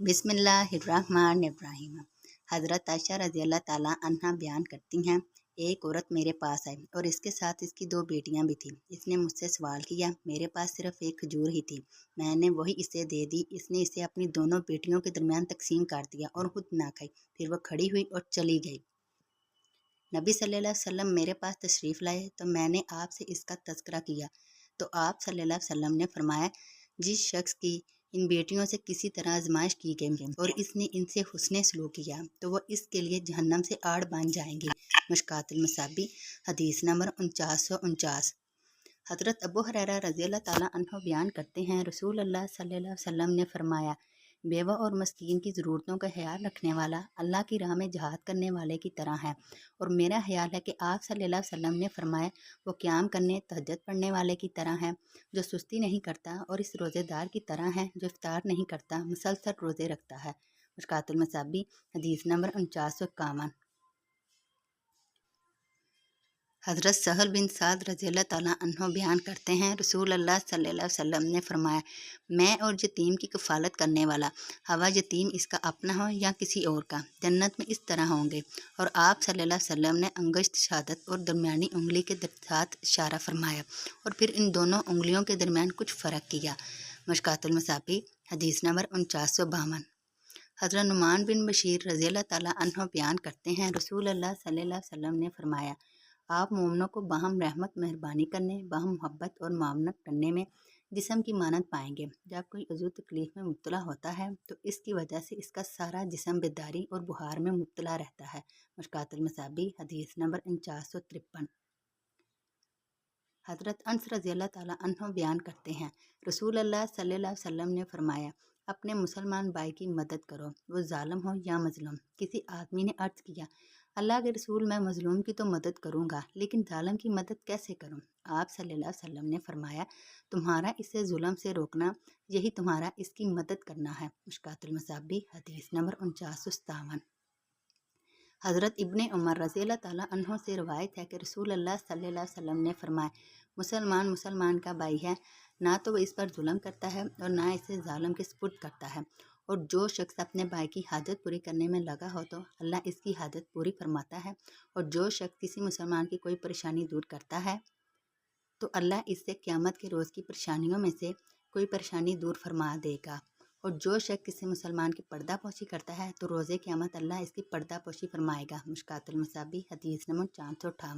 बिस्मिल्लाहिर्रहमानिर्रहीम। हज़रत आयशा रज़ी अल्लाह ताला अन्हा बयान करती हैं, एक औरत मेरे पास आई और इसके साथ इसकी दो बेटियां भी थीं। इसने मुझसे सवाल किया, मेरे पास सिर्फ एक खजूर ही थी, मैंने वही इसे दे दी। इसने इसे अपनी दोनों बेटियों के दरमियान तकसीम कर दिया और खुद ना खाई। फिर वह खड़ी हुई और चली गई। नबी सल्लल्लाहु अलैहि वसल्लम मेरे पास तशरीफ़ लाए तो मैंने आपसे इसका तज़किरा किया तो आप सल्लल्लाहु अलैहि वसल्लम ने फरमाया, जिस शख्स की इन बेटियों से किसी तरह आजमाइश की गई और इसने इनसे हुस्ने सलूक किया तो वह इसके लिए जहन्नम से आड़ बन जाएंगे। मुश्कातुल मसाबी हदीस नंबर 4949। हज़रत अबू हुरैरा रज़ी अल्लाह ताला अन्हु बयान करते हैं, रसूल अल्लाह सल्लल्लाहु अलैहि वसल्लम ने फरमाया, बेवा और मस्कीन की ज़रूरतों का ख्याल रखने वाला अल्लाह की राह में जहाद करने वाले की तरह है। और मेरा ख्याल है कि आप सल्लल्लाहु अलैहि वसल्लम ने फरमाया, वो क़याम करने तहज्जुद पढ़ने वाले की तरह है जो सुस्ती नहीं करता, और इस रोज़ेदार की तरह है जो इफ्तार नहीं करता, मुसलसल रोज़े रखता है। मुश्कातुल मसाबी हदीस नंबर 4951। हज़रत सहल बिन साद रज़ी अल्लाह ताला अन्हो बयान करते हैं, रसूल अल्लाह सल्लल्लाहु अलैहि वसल्लम ने फरमाया, मैं और यतीम की कफ़ालत करने वाला, हवा यतीम इसका अपना हो या किसी और का, जन्नत में इस तरह होंगे। और आप सल्लल्लाहु अलैहि वसल्लम ने अंगुश्त शहादत और दरमियानी उंगली के साथ इशारा फरमाया और फिर इन दोनों उंगलियों के दरमियान कुछ फ़र्क किया। मुश्कातुल मसाबी हदीस नंबर 4952। हज़रत नुमान बिन बशीर रज़ी अल्लाह ताला अन्हो बयान करते हैं, रसूल अल्लाह सल्लल्लाहु अलैहि वसल्लम ने फरमाया, आप मोमिनों को बाहम रहमत मेहरबानी करने, बाहम मोहब्बत और मामनत करने में जिस्म की मानत पाएंगे। जब कोई अज़ू तकलीफ़ में मुब्तला होता है तो इसकी वजह से इसका सारा जिस्म बेदारी और बुहार में मुब्तला रहता है। मुश्कातुल मसाबी हदीस नंबर 4953। हज़रत अनस रज़ी अल्लाह ताला अन्हो बयान करते हैं, रसूल अल्लाह सल्लल्लाहु अलैहि वसल्लम ने फरमाया, अपने मुसलमान भाई की मदद करो, वो जालिम हो या मजलूम। किसी आदमी ने अर्ज़ किया, अल्लाह के रसूल, मैं मजलूम की तो मदद करूँगा लेकिन जालिम की मदद कैसे करूँ? आप सल्लल्लाहु अलैहि वसल्लम ने फरमाया, तुम्हारा इसे जुल्म से रोकना यही तुम्हारा इसकी मदद करना है। मुश्कातुल मसाबी हदीस नंबर 4957। हज़रत इब्ने उमर रज़ी अल्लाह ताला अन्हो से रवायत है कि रसूल अल्लाह सल्लल्लाहु अलैहि वसल्लम ने फरमाया, मुसलमान मुसलमान का भाई है, ना तो वह इस पर जुल्म करता है और ना इसे जालिम के सुपुर्द करता है। और जो शख्स अपने भाई की हाजत पूरी करने में लगा हो तो अल्लाह इसकी हाजत पूरी फरमाता है, और जो शख्स किसी मुसलमान की कोई परेशानी दूर करता है तो अल्लाह इससे क़यामत के रोज़ की परेशानियों में से कोई परेशानी दूर फरमा देगा। और जो शख्स किसी मुसलमान की पर्दा पोशी करता है तो रोज़े क़यामत अल्लाह इसकी पर्दा पोशी फरमाएगा। मुश्कातुल मसाबी हदीस नंबर 458।